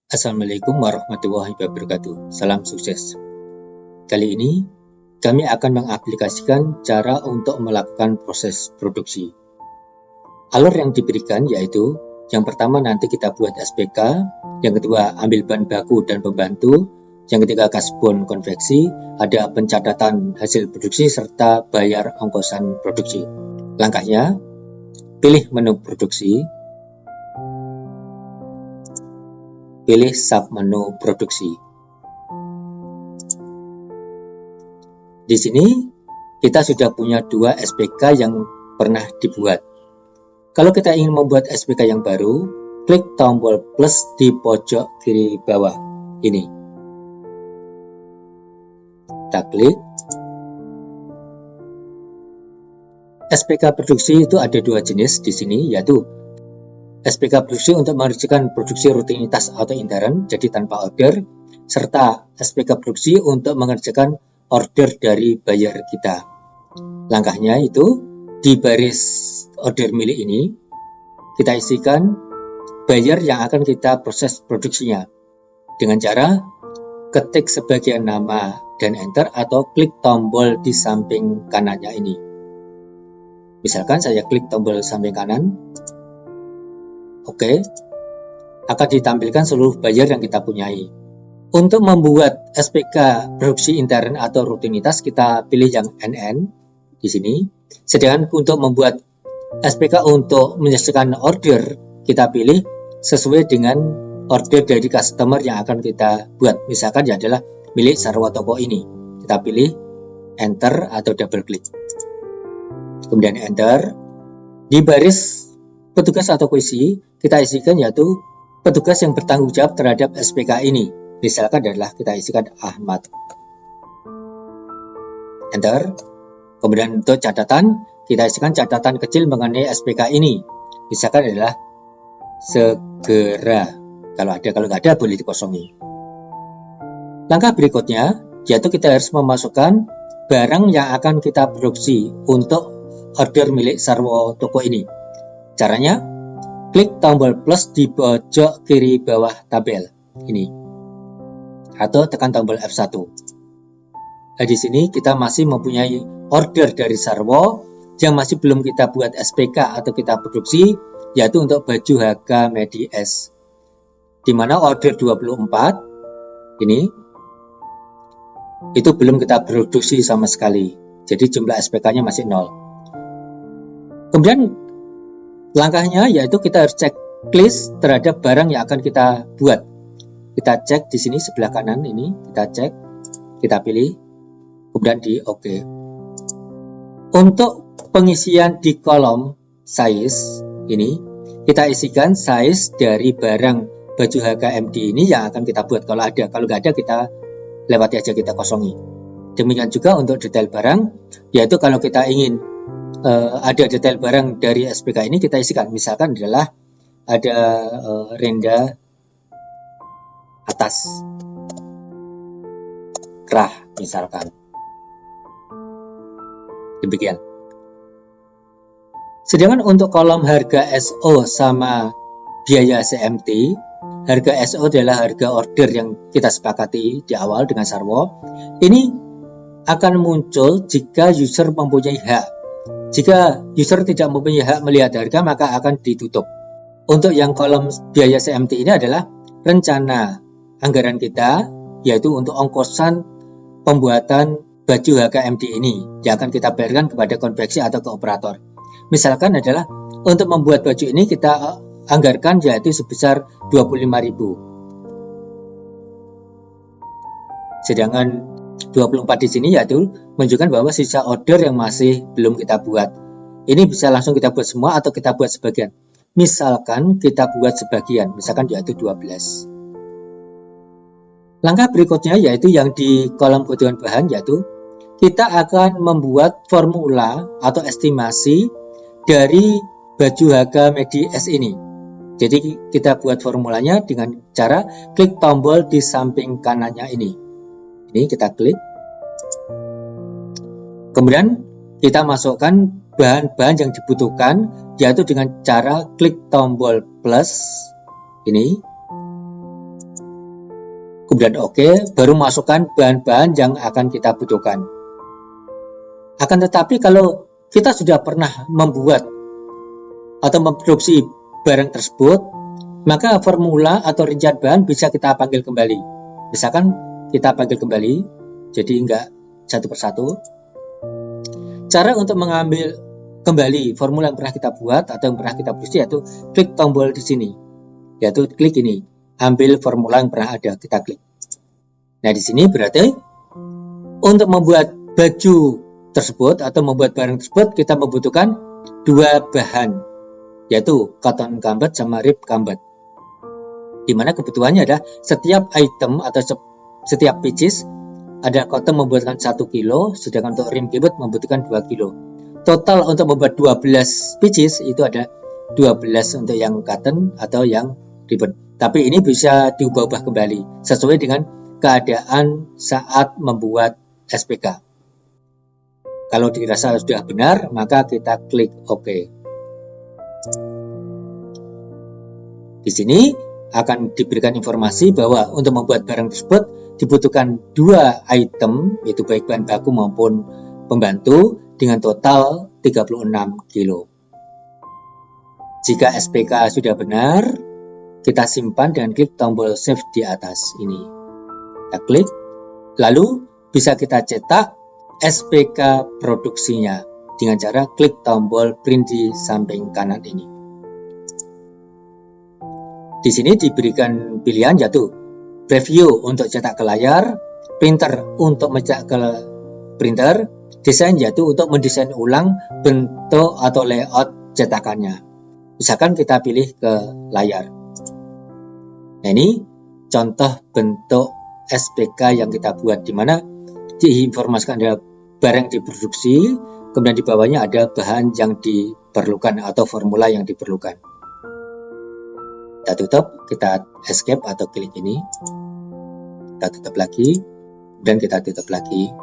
Assalamualaikum warahmatullahi wabarakatuh. Salam sukses. Kali ini kami akan mengaplikasikan cara untuk melakukan proses produksi. Alur yang diberikan yaitu yang pertama nanti kita buat SPK, yang kedua ambil bahan baku dan pembantu, yang ketiga kasbon konveksi, ada pencatatan hasil produksi serta bayar ongkosan produksi. Langkahnya, pilih menu produksi, pilih sub menu produksi. Di sini kita sudah punya dua SPK yang pernah dibuat. Kalau kita ingin membuat SPK yang baru, klik tombol plus di pojok kiri bawah ini. Kita klik. SPK produksi itu ada dua jenis di sini, yaitu SPK produksi untuk mengerjakan produksi rutinitas atau intern, jadi tanpa order, serta SPK produksi untuk mengerjakan order dari buyer kita. Langkahnya itu di baris order milik ini, kita isikan buyer yang akan kita proses produksinya dengan cara ketik sebagian nama dan enter atau klik tombol di samping kanannya ini. Misalkan saya klik tombol samping kanan, oke, akan ditampilkan seluruh buyer yang kita punyai. Untuk membuat SPK produksi intern atau rutinitas, kita pilih yang NN di sini. Sedangkan untuk membuat SPK untuk menyelesaikan order, kita pilih sesuai dengan order dari customer yang akan kita buat. Misalkan ya adalah milik Sarwa Toko ini. Kita pilih enter atau double klik. Kemudian enter. Di baris petugas atau kuisi, kita isikan yaitu petugas yang bertanggung jawab terhadap SPK ini. Misalkan adalah kita isikan Ahmad. Enter. Kemudian untuk catatan, kita isikan catatan kecil mengenai SPK ini. Misalkan adalah segera. Kalau nggak ada boleh dikosongi. Langkah berikutnya, yaitu kita harus memasukkan barang yang akan kita produksi untuk order milik Sarwo Toko ini. Caranya, klik tombol plus di pojok kiri bawah tabel ini, atau tekan tombol F1. Nah, di sini kita masih mempunyai order dari Sarwo yang masih belum kita buat SPK atau kita produksi, yaitu untuk baju HK Medi S, di mana order 24 ini itu belum kita produksi sama sekali. Jadi jumlah SPK-nya masih 0. Kemudian langkahnya yaitu kita harus checklist terhadap barang yang akan kita buat. Kita cek di sini sebelah kanan ini, kita cek, kita pilih, kemudian di OK. Untuk pengisian di kolom size ini, kita isikan size dari barang baju HKMD ini yang akan kita buat kalau ada. Kalau nggak ada kita lewati aja, kita kosongi. Demikian juga untuk detail barang, yaitu kalau kita ingin ada detail barang dari SPK ini kita isikan. Misalkan adalah ada renda atas kerah misalkan. Demikian. Sedangkan untuk kolom harga SO sama biaya CMT, harga SO adalah harga order yang kita sepakati di awal dengan Sarwo. Ini akan muncul jika user mempunyai hak. Jika user tidak mempunyai hak melihat harga, maka akan ditutup. Untuk yang kolom biaya CMT ini adalah rencana anggaran kita, yaitu untuk ongkosan pembuatan baju HKMD ini yang akan kita bayarkan kepada konveksi atau ke operator. Misalkan adalah untuk membuat baju ini kita anggarkan yaitu sebesar 25.000. Sedangkan 24 di sini yaitu menunjukkan bahwa sisa order yang masih belum kita buat. Ini bisa langsung kita buat semua atau kita buat sebagian. Misalkan kita buat sebagian, misalkan yaitu 12. Langkah berikutnya yaitu yang di kolom kebutuhan bahan, yaitu kita akan membuat formula atau estimasi dari baju HK Medi S ini. Jadi kita buat formulanya dengan cara klik tombol di samping kanannya ini. Ini kita klik. Kemudian kita masukkan bahan-bahan yang dibutuhkan, yaitu dengan cara klik tombol plus ini. kemudian oke, baru masukkan bahan-bahan yang akan kita butuhkan. Akan tetapi kalau kita sudah pernah membuat atau memproduksi barang tersebut, maka formula atau rincian bahan bisa kita panggil kembali. Misalkan kita panggil kembali, jadi enggak satu persatu. Cara untuk mengambil kembali formula yang pernah kita buat atau yang pernah kita produksi yaitu klik tombol di sini, yaitu klik ini, ambil formula yang pernah ada, kita klik. Nah di sini berarti untuk membuat baju tersebut atau membuat barang tersebut kita membutuhkan dua bahan, yaitu cotton combat sama rib combat. Dimana kebutuhannya adalah setiap item atau setiap pieces ada cotton membutuhkan 1 kilo, sedangkan untuk rib combat membutuhkan 2 kilo. Total untuk membuat 12 pieces itu ada 12 untuk yang cotton atau yang ribbon. Tapi ini bisa diubah-ubah kembali sesuai dengan keadaan saat membuat SPK. Kalau dirasa sudah benar, maka kita klik OK. Di sini akan diberikan informasi bahwa untuk membuat barang tersebut dibutuhkan 2 item, yaitu baik bahan baku maupun pembantu, dengan total 36 kilo. Jika SPK sudah benar, kita simpan dengan klik tombol save di atas ini. Kita klik, lalu bisa kita cetak SPK produksinya dengan cara klik tombol print di samping kanan ini. Di sini diberikan pilihan yaitu preview untuk cetak ke layar, printer untuk mencetak ke printer, desain yaitu untuk mendesain ulang bentuk atau layout cetakannya. Misalkan kita pilih ke layar. Nah ini contoh bentuk SPK yang kita buat, di mana diinformasikan ada barang diproduksi, kemudian di bawahnya ada bahan yang diperlukan atau formula yang diperlukan. Kita tutup, kita escape atau klik ini, kita tutup lagi, dan kita tutup lagi.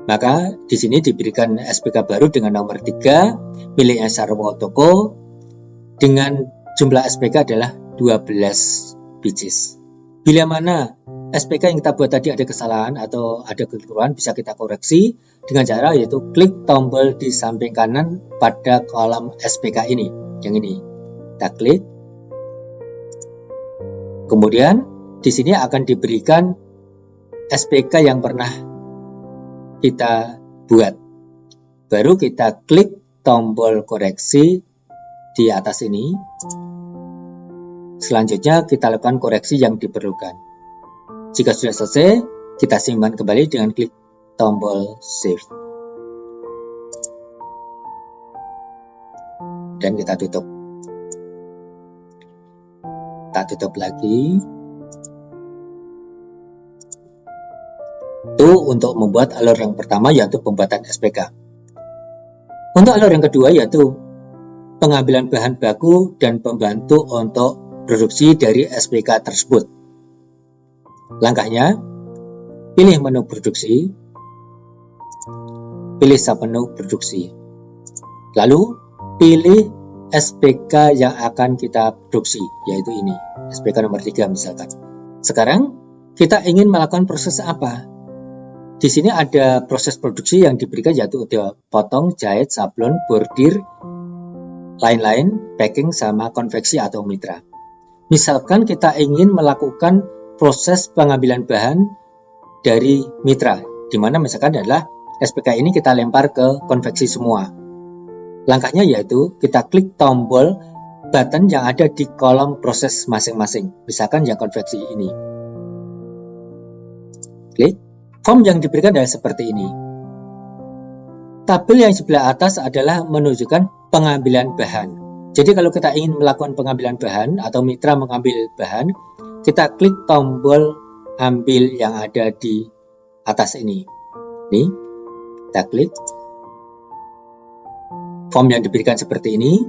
Maka di sini diberikan SPK baru dengan nomor 3 miliknya Sarwo Toko dengan jumlah SPK adalah 12 pieces. Bila mana SPK yang kita buat tadi ada kesalahan atau ada kekeliruan, bisa kita koreksi dengan cara yaitu klik tombol di samping kanan pada kolom SPK ini, yang ini. Kita klik. Kemudian di sini akan diberikan SPK yang pernah kita buat. Baru kita klik tombol koreksi di atas ini. Selanjutnya kita lakukan koreksi yang diperlukan. Jika sudah selesai, kita simpan kembali dengan klik tombol save. Dan kita tutup. Kita tutup lagi. Itu untuk membuat alur yang pertama, yaitu pembuatan SPK. Untuk alur yang kedua yaitu pengambilan bahan baku dan pembantu untuk produksi dari SPK tersebut. Langkahnya, pilih menu produksi, pilih submenu produksi, lalu pilih SPK yang akan kita produksi, yaitu ini, SPK nomor 3 misalkan. Sekarang, kita ingin melakukan proses apa? Di sini ada proses produksi yang diberikan yaitu ada potong, jahit, sablon, bordir, lain-lain, packing, sama konveksi atau mitra. Misalkan kita ingin melakukan proses pengambilan bahan dari mitra, di mana misalkan adalah SPK ini kita lempar ke konveksi semua. Langkahnya yaitu kita klik tombol button yang ada di kolom proses masing-masing, misalkan yang konveksi ini. Klik. Form yang diberikan adalah seperti ini. Tabel yang sebelah atas adalah menunjukkan pengambilan bahan. Jadi kalau kita ingin melakukan pengambilan bahan atau mitra mengambil bahan, kita klik tombol ambil yang ada di atas ini. Ini, kita klik. Form yang diberikan seperti ini.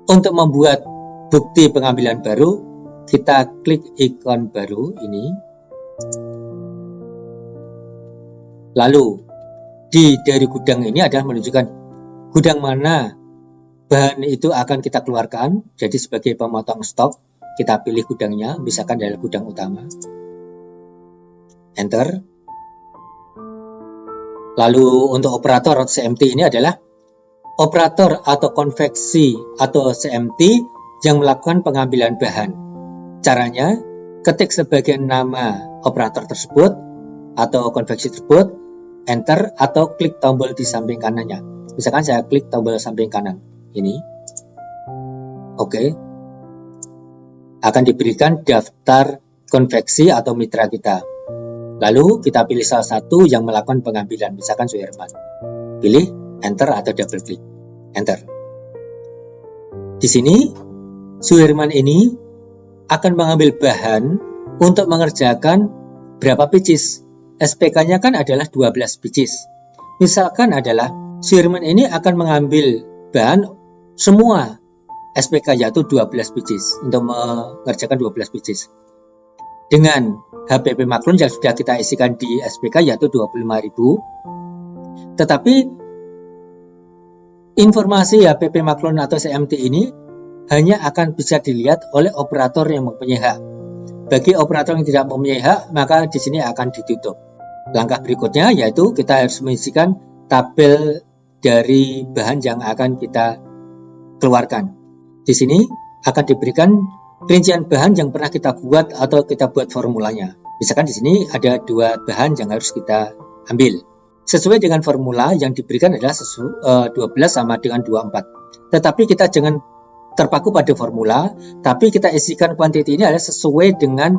Untuk membuat bukti pengambilan baru, kita klik ikon baru ini. Lalu, dari gudang ini adalah menunjukkan gudang mana bahan itu akan kita keluarkan, jadi sebagai pemotong stok. kita pilih gudangnya, misalkan adalah gudang utama. Enter. Lalu untuk operator atau CMT ini adalah operator atau konveksi atau CMT yang melakukan pengambilan bahan. Caranya, ketik sebagian nama operator tersebut atau konveksi tersebut, enter atau klik tombol di samping kanannya. Misalkan saya klik tombol samping kanan ini. Oke. Akan diberikan daftar konveksi atau mitra kita. Lalu kita pilih salah satu yang melakukan pengambilan, misalkan Suherman. Pilih enter atau double klik. Enter. Di sini Suherman ini akan mengambil bahan untuk mengerjakan berapa pieces. SPK-nya kan adalah 12 pieces. Misalkan adalah Suherman ini akan mengambil bahan semua SPK yaitu 12 pieces untuk mengerjakan 12 pieces. Dengan HPP maklun yang sudah kita isikan di SPK yaitu 25.000. Tetapi informasi HPP maklun atau CMT ini hanya akan bisa dilihat oleh operator yang mempunyai hak. Bagi operator yang tidak mempunyai hak, maka di sini akan ditutup. Langkah berikutnya yaitu kita harus mengisikan tabel dari bahan yang akan kita keluarkan. Di sini akan diberikan rincian bahan yang pernah kita buat atau kita buat formulanya. Misalkan di sini ada 2 bahan yang harus kita ambil. Sesuai dengan formula yang diberikan adalah 12 sama dengan 24. Tetapi kita jangan terpaku pada formula, tapi kita isikan kuantiti ini adalah sesuai dengan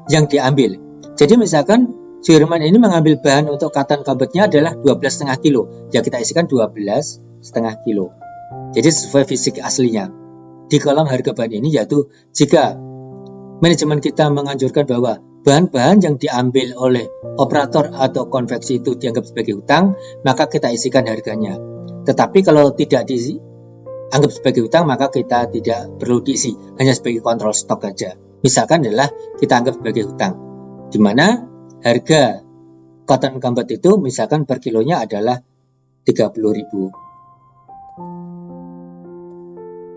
yang diambil. Jadi misalkan Suherman ini mengambil bahan untuk cotton combetnya adalah 12,5 kilo. Ya kita isikan 12,5 kilo. Jadi sesuai fisik aslinya. Di kolom harga bahan ini yaitu jika manajemen kita menganjurkan bahwa bahan-bahan yang diambil oleh operator atau konveksi itu dianggap sebagai hutang, maka kita isikan harganya. Tetapi kalau tidak dianggap sebagai hutang, maka kita tidak perlu diisi, hanya sebagai kontrol stok saja. Misalkan adalah kita anggap sebagai hutang, di mana harga cotton combet itu misalkan per kilonya adalah 30.000.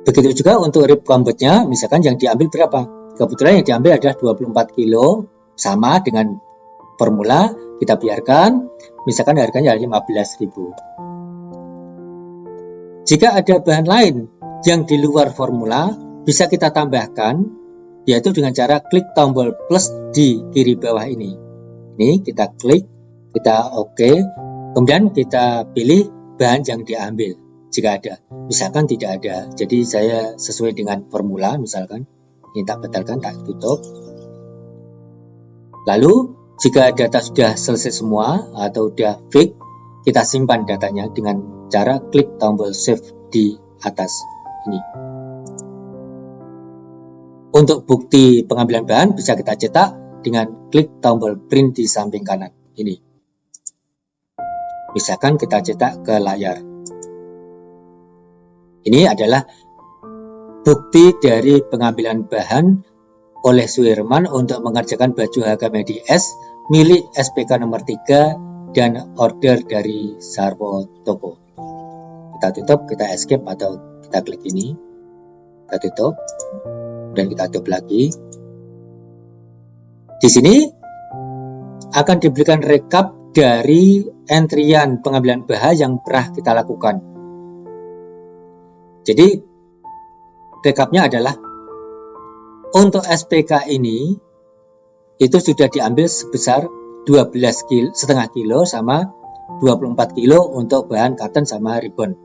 Begitu juga untuk rib combetnya, misalkan yang diambil berapa? Kebetulan yang diambil adalah 24 kilo, sama dengan formula, kita biarkan, misalkan harganya 15.000. Jika ada bahan lain yang di luar formula, bisa kita tambahkan, yaitu dengan cara klik tombol plus di kiri bawah ini. Ini kita klik, kita oke, kemudian kita pilih bahan yang diambil. Jika ada, misalkan tidak ada, jadi saya sesuai dengan formula, misalkan ini tak batalkan, tak tutup. Lalu jika data sudah selesai semua atau sudah fix, kita simpan datanya dengan cara klik tombol save di atas ini. Untuk bukti pengambilan bahan bisa kita cetak dengan klik tombol print di samping kanan ini. Misalkan kita cetak ke layar. Ini adalah bukti dari pengambilan bahan oleh Suherman untuk mengerjakan baju HKMD S milik SPK nomor 3 dan order dari Sarwo Toko. Kita tutup, kita escape atau kita klik ini, kita tutup, dan kita tutup lagi. Di sini akan diberikan rekap dari entrian pengambilan bahan yang pernah kita lakukan. Jadi rekapnya adalah untuk SPK ini itu sudah diambil sebesar 12,5 kilo sama 24 kilo untuk bahan cotton sama ribbon.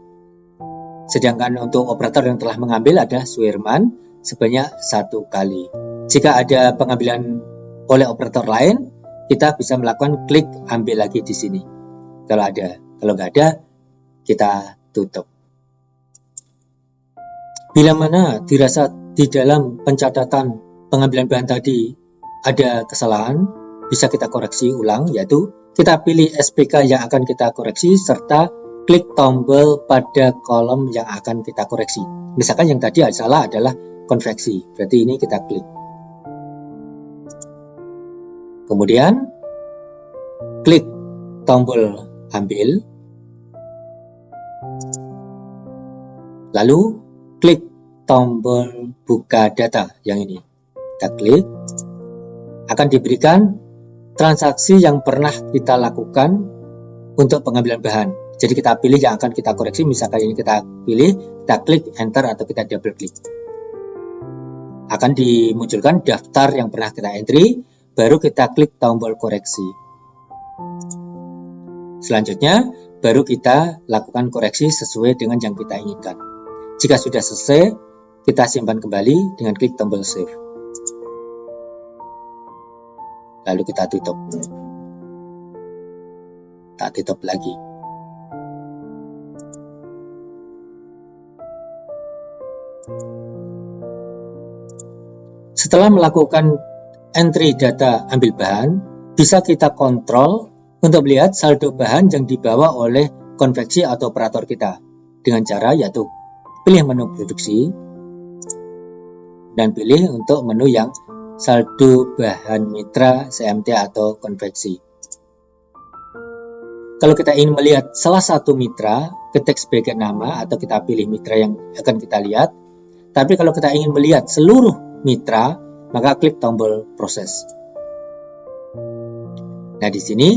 Sedangkan untuk operator yang telah mengambil ada Suherman sebanyak 1 kali. Jika ada pengambilan oleh operator lain, kita bisa melakukan klik ambil lagi di sini. Kalau ada, kalau nggak ada, kita tutup. Bila mana dirasa di dalam pencatatan pengambilan bahan tadi ada kesalahan, bisa kita koreksi ulang, yaitu kita pilih SPK yang akan kita koreksi serta klik tombol pada kolom yang akan kita koreksi. Misalkan yang tadi salah adalah konveksi, berarti ini kita klik. Kemudian klik tombol ambil, lalu klik tombol buka data yang ini. Kita klik, akan diberikan transaksi yang pernah kita lakukan untuk pengambilan bahan. Jadi kita pilih yang akan kita koreksi, misalkan ini kita pilih, kita klik enter atau kita double klik. Akan dimunculkan daftar yang pernah kita entry, baru kita klik tombol koreksi. Selanjutnya, baru kita lakukan koreksi sesuai dengan yang kita inginkan. Jika sudah selesai, kita simpan kembali dengan klik tombol save. Lalu kita tutup. Kita tutup lagi. Setelah melakukan entry data ambil bahan, bisa kita kontrol untuk melihat saldo bahan yang dibawa oleh konveksi atau operator kita dengan cara yaitu pilih menu produksi dan pilih untuk menu yang saldo bahan mitra CMT atau konveksi. Kalau kita ingin melihat salah satu mitra, ketik sebagai nama atau kita pilih mitra yang akan kita lihat. Tapi kalau kita ingin melihat seluruh mitra, maka klik tombol proses. Nah, di sini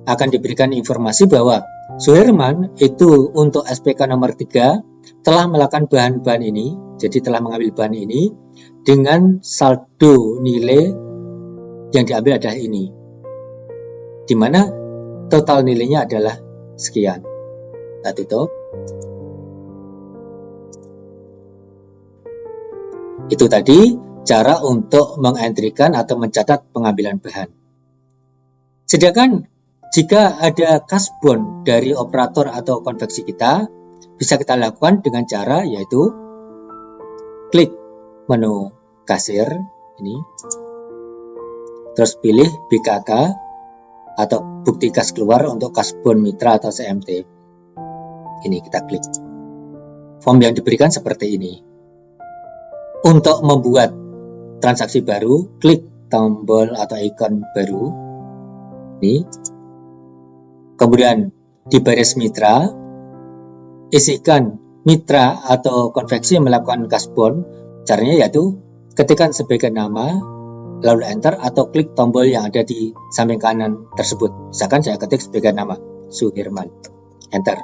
akan diberikan informasi bahwa Suherman itu untuk SPK nomor 3 telah melakukan bahan-bahan ini, jadi telah mengambil bahan ini dengan saldo nilai yang diambil adalah ini, di mana total nilainya adalah sekian. Kita tutup. Itu tadi cara untuk mengentrikan atau mencatat pengambilan bahan. Sedangkan jika ada kasbon dari operator atau konveksi kita, bisa kita lakukan dengan cara yaitu klik menu kasir ini, terus pilih BKK atau bukti kas keluar untuk kasbon mitra atau CMT. Ini kita klik. Form yang diberikan seperti ini. Untuk membuat transaksi baru, klik tombol atau ikon baru. Ini. Kemudian di baris mitra, isikan mitra atau konveksi yang melakukan kasbon. Caranya yaitu ketikkan sebagai nama, lalu enter atau klik tombol yang ada di samping kanan tersebut. Misalkan saya ketik sebagai nama Suherman, enter.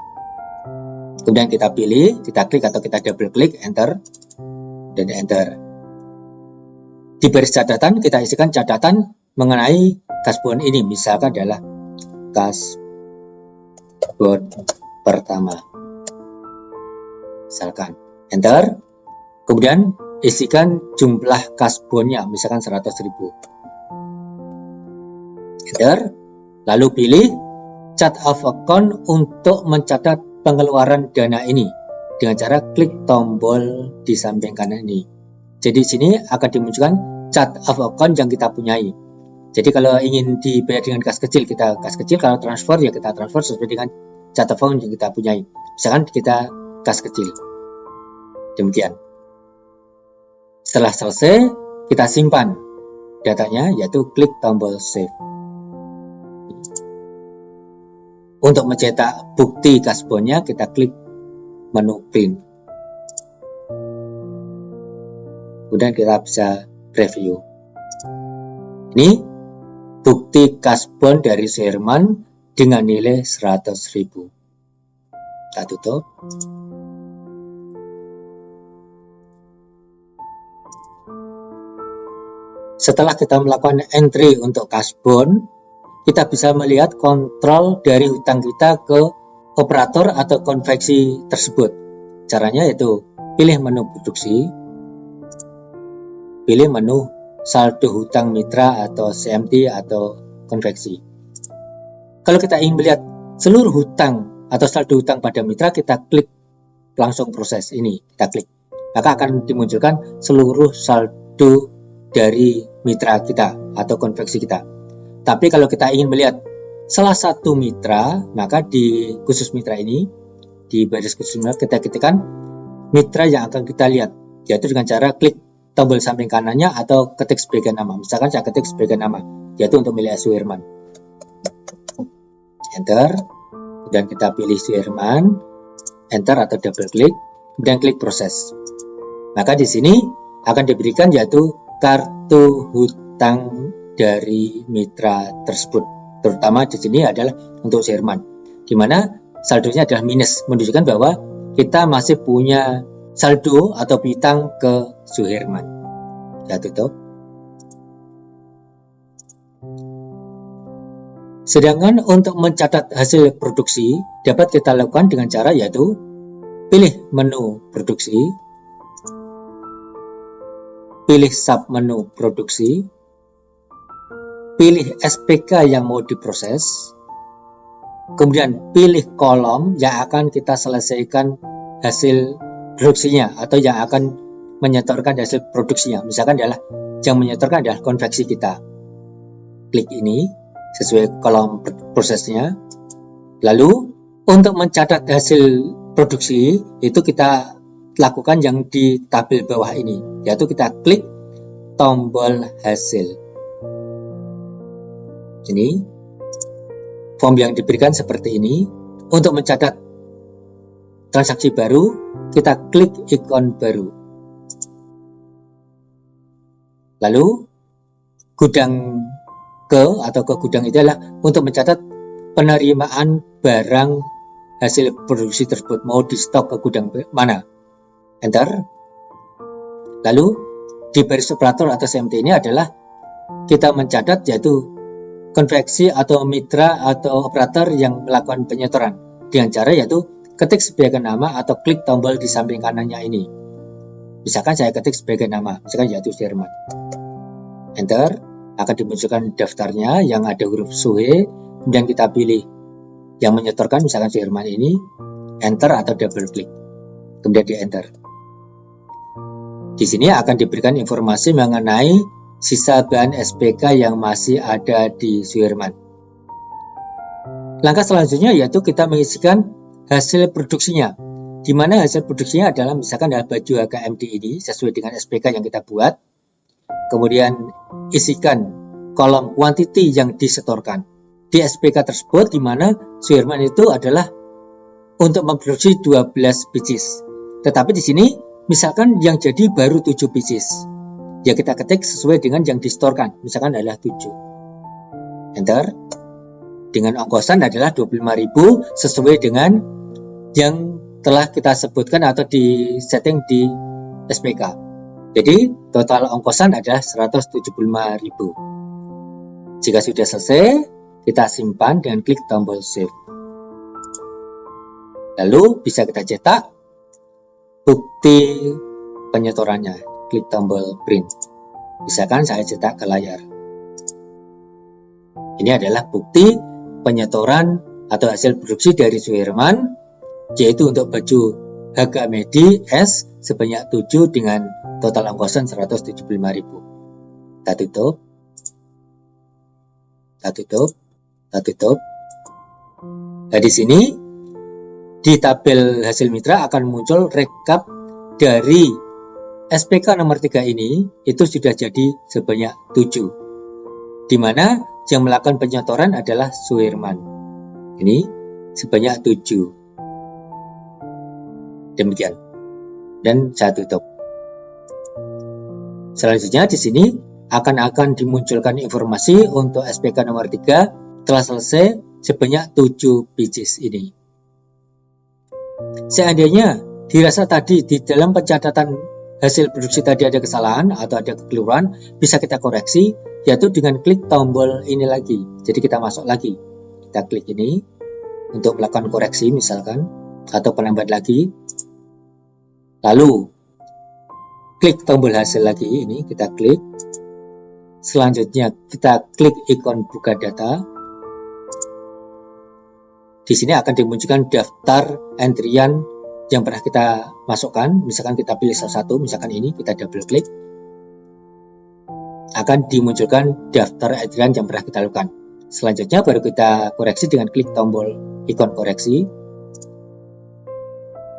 Kemudian kita pilih, kita klik atau kita double klik, enter, dan enter. Di baris catatan kita isikan catatan mengenai kasbon ini, misalkan adalah kasbon pertama, misalkan enter. Kemudian isikan jumlah kasbonnya, misalkan 100.000, enter. Lalu pilih chart of account untuk mencatat pengeluaran dana ini dengan cara klik tombol di samping kanan ini. Jadi di sini akan dimunculkan chart of account yang kita punyai. Jadi kalau ingin dibayar dengan kas kecil, kita kas kecil. Kalau transfer, ya kita transfer sesuai dengan chart of account yang kita punyai. Misalkan kita kas kecil. Demikian. Setelah selesai, kita simpan datanya, yaitu klik tombol save. Untuk mencetak bukti kasbonnya, kita klik menu print. Kemudian kita bisa review. Ini bukti kasbon dari Suherman dengan nilai 100.000. Kita tutup. Setelah kita melakukan entry untuk kasbon, kita bisa melihat kontrol dari hutang kita ke operator atau konveksi tersebut. Caranya yaitu pilih menu produksi, pilih menu saldo hutang mitra atau CMT atau konveksi. Kalau kita ingin melihat seluruh hutang atau saldo hutang pada mitra, kita klik langsung proses ini, kita klik. Maka akan dimunculkan seluruh saldo dari mitra kita atau konveksi kita. Tapi kalau kita ingin melihat salah satu mitra, maka di khusus mitra ini, di baris khusus mitra, kita ketikkan mitra yang akan kita lihat, yaitu dengan cara klik tombol samping kanannya atau ketik sebagai nama. Misalkan saya ketik sebagai nama, yaitu untuk milik Suherman. Enter, dan kita pilih Suherman, enter atau double klik, kemudian klik proses. Maka di sini akan diberikan yaitu kartu hutang dari mitra tersebut. Terutama di sini adalah untuk Suherman, di mana saldonya adalah minus, menunjukkan bahwa kita masih punya saldo atau piutang ke Suherman. Kita tutup. Sedangkan untuk mencatat hasil produksi dapat kita lakukan dengan cara yaitu pilih menu produksi, pilih sub menu produksi, pilih SPK yang mau diproses, kemudian pilih kolom yang akan kita selesaikan hasil produksinya atau yang akan menyetorkan hasil produksinya. Misalkan adalah yang menyetorkan adalah konveksi kita. Klik ini sesuai kolom prosesnya. Lalu untuk mencatat hasil produksi itu kita lakukan yang di tabel bawah ini, yaitu kita klik tombol hasil. Ini form yang diberikan seperti ini. Untuk mencatat transaksi baru, kita klik ikon baru. Lalu gudang ke gudang itu adalah untuk mencatat penerimaan barang hasil produksi tersebut, mau di stok ke gudang mana. Enter. Lalu di baris operator atau CMT ini adalah kita mencatat yaitu konveksi atau mitra atau operator yang melakukan penyetoran dengan cara yaitu ketik sebagai nama atau klik tombol di samping kanannya ini. Misalkan saya ketik sebagai nama, misalkan yaitu Suherman. Enter, akan dimunculkan daftarnya yang ada huruf Suhe, kemudian kita pilih yang menyetorkan, misalkan Suherman ini, enter atau double klik, kemudian di enter. Di sini akan diberikan informasi mengenai sisa bahan SPK yang masih ada di Suherman. Langkah selanjutnya yaitu kita mengisikan hasil produksinya, di mana hasil produksinya adalah misalkan adalah baju HKMD ini sesuai dengan SPK yang kita buat. Kemudian isikan kolom quantity yang disetorkan di SPK tersebut, di mana Suherman itu adalah untuk memproduksi 12 pieces. Tetapi di sini misalkan yang jadi baru 7 pieces. Ya kita ketik sesuai dengan yang disetorkan, misalkan adalah 7. Enter. Dengan ongkosan adalah 25.000 sesuai dengan yang telah kita sebutkan atau di setting di SPK. Jadi total ongkosan adalah 175.000. Jika sudah selesai, kita simpan dengan klik tombol save. Lalu bisa kita cetak bukti penyetorannya, klik tombol print. Misalkan saya cetak ke layar. Ini adalah bukti penyetoran atau hasil produksi dari Suherman, yaitu untuk baju HKMD S sebanyak 7 dengan total ongkosan 175.000. Kita tutup. Nah, di sini di tabel hasil mitra akan muncul rekap dari SPK nomor 3 ini, itu sudah jadi sebanyak 7, di mana yang melakukan penyetoran adalah Suherman. Ini sebanyak 7. Demikian. Dan saya tutup. Selanjutnya di sini akan dimunculkan informasi untuk SPK nomor 3 telah selesai sebanyak 7 pieces ini. Seandainya dirasa tadi di dalam pencatatan hasil produksi tadi ada kesalahan atau ada kekeliruan, bisa kita koreksi yaitu dengan klik tombol ini lagi. Jadi kita masuk lagi, kita klik ini untuk melakukan koreksi misalkan atau penambahan lagi. Lalu klik tombol hasil lagi, ini kita klik. Selanjutnya kita klik ikon buka data. Di sini akan dimunculkan daftar entrian yang pernah kita masukkan. Misalkan kita pilih salah satu, misalkan ini, kita double klik. Akan dimunculkan daftar entrian yang pernah kita lakukan. Selanjutnya baru kita koreksi dengan klik tombol ikon koreksi.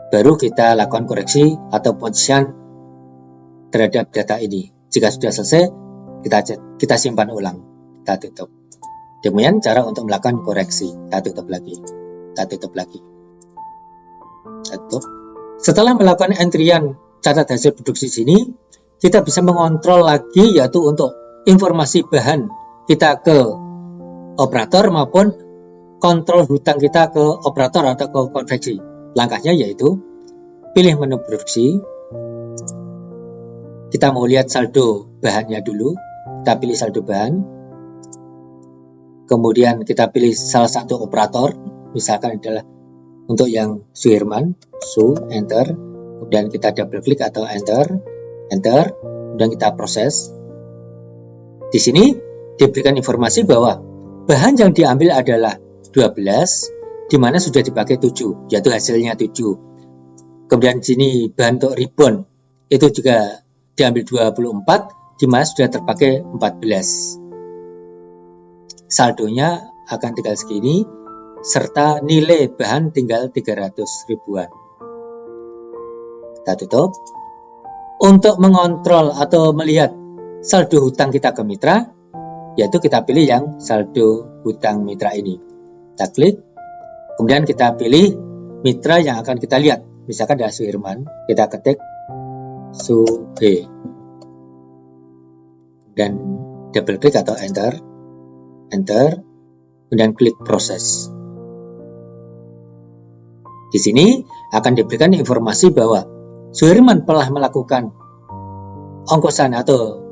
Baru kita lakukan koreksi atau posisian terhadap data ini. Jika sudah selesai, kita simpan ulang. Kita tutup. Demikian cara untuk melakukan koreksi. Kita tutup lagi. Setelah melakukan entrian catat hasil produksi sini, kita bisa mengontrol lagi, yaitu untuk informasi bahan kita ke operator maupun kontrol hutang kita ke operator atau ke konveksi. Langkahnya yaitu pilih menu produksi. Kita mau lihat saldo bahannya dulu. Kita pilih saldo bahan. Kemudian kita pilih salah satu operator. Misalkan adalah untuk yang Suherman, enter. Kemudian kita double klik atau enter. Kemudian kita proses. Di sini diberikan informasi bahwa bahan yang diambil adalah 12, di mana sudah dipakai 7, yaitu hasilnya 7. Kemudian di sini bahan untuk ribbon itu juga diambil 24, di mana sudah terpakai 14. Saldonya akan tinggal segini, serta nilai bahan tinggal 300 ribuan. Kita tutup. Untuk mengontrol atau melihat saldo hutang kita ke mitra, yaitu kita pilih yang saldo hutang mitra ini. Kita klik, kemudian kita pilih mitra yang akan kita lihat. Misalkan ada Suherman, kita ketik Suhe, dan double klik atau enter, kemudian klik proses. Di sini akan diberikan informasi bahwa Suherman telah melakukan ongkosan atau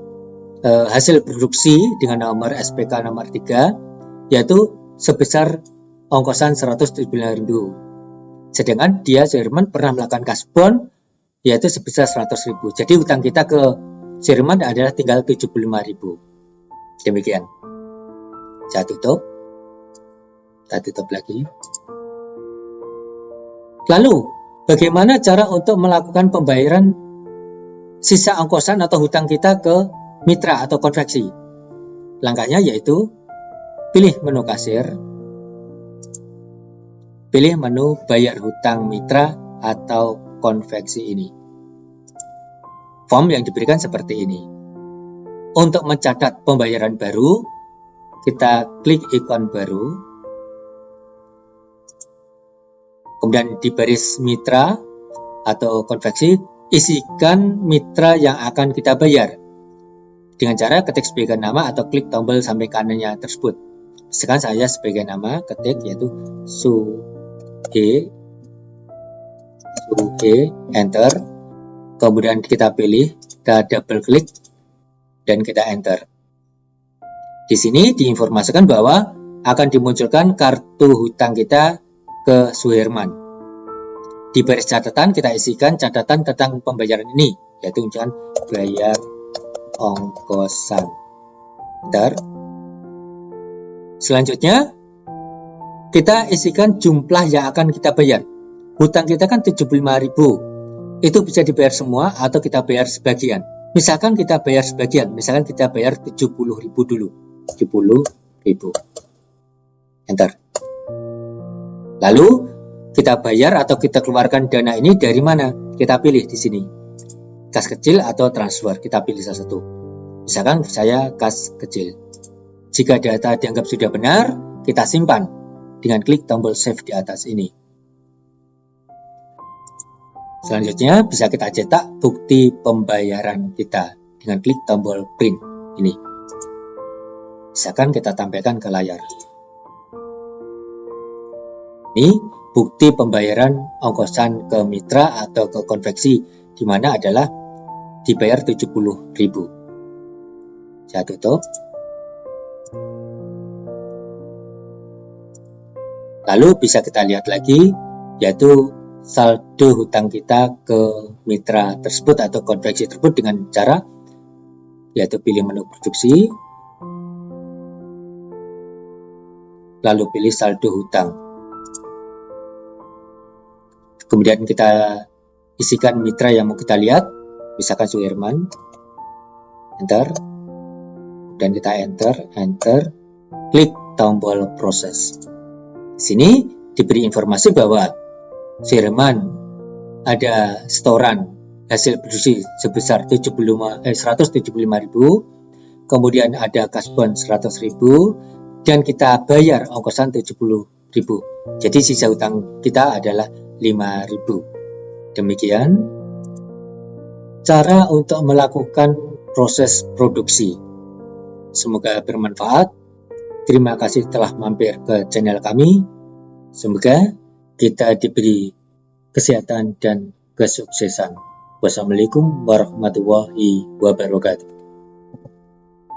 hasil produksi dengan nomor SPK nomor 3, yaitu sebesar ongkosan 179.000. Sedangkan dia Suherman pernah melakukan kasbon yaitu sebesar 100.000. Jadi hutang kita ke Suherman adalah tinggal 75.000. Demikian. Saya tutup. Kita tutup lagi. Lalu, bagaimana cara untuk melakukan pembayaran sisa ongkosan atau hutang kita ke mitra atau konveksi? Langkahnya yaitu pilih menu kasir, pilih menu bayar hutang mitra atau konveksi ini. Form yang diberikan seperti ini. Untuk mencatat pembayaran baru, kita klik ikon baru. Kemudian di baris mitra atau konveksi, isikan mitra yang akan kita bayar dengan cara ketik sebagai nama atau klik tombol sampai kanannya tersebut. Misalkan saya sebagai nama ketik yaitu Suhe, enter. Kemudian kita pilih, kita double klik dan kita enter. Di sini diinformasikan bahwa akan dimunculkan kartu hutang kita ke Suherman. Di baris catatan kita isikan catatan tentang pembayaran ini, yaitu misalkan bayar ongkosan. Bentar. Selanjutnya kita isikan jumlah yang akan kita bayar. Hutang kita kan 75.000. Itu bisa dibayar semua atau kita bayar sebagian. Misalkan kita bayar sebagian, misalkan kita bayar 70.000 dulu. 70.000. Enter. Lalu kita bayar atau kita keluarkan dana ini dari mana? Kita pilih di sini. Kas kecil atau transfer, kita pilih salah satu. Misalkan saya kas kecil. Jika data dianggap sudah benar, kita simpan dengan klik tombol save di atas ini. Selanjutnya bisa kita cetak bukti pembayaran kita dengan klik tombol print ini. Misalkan kita tampilkan ke layar. Ini bukti pembayaran ongkosan ke mitra atau ke konveksi, di mana adalah dibayar 70.000. Saya tutup. Lalu bisa kita lihat lagi, yaitu saldo hutang kita ke mitra tersebut atau konveksi tersebut dengan cara yaitu pilih menu produksi, lalu pilih saldo hutang. Kemudian kita isikan mitra yang mau kita lihat, misalkan Suherman, enter, dan kita enter, klik tombol proses. Di sini diberi informasi bahwa Suherman ada setoran hasil produksi sebesar 175.000, kemudian ada kasbon 100.000, dan kita bayar ongkosan 70.000. Jadi sisa hutang kita adalah 5.000. Demikian. cara untuk melakukan proses produksi. Semoga bermanfaat. Terima kasih telah mampir ke channel kami. Semoga kita diberi kesehatan dan kesuksesan. Wassalamualaikum warahmatullahi wabarakatuh.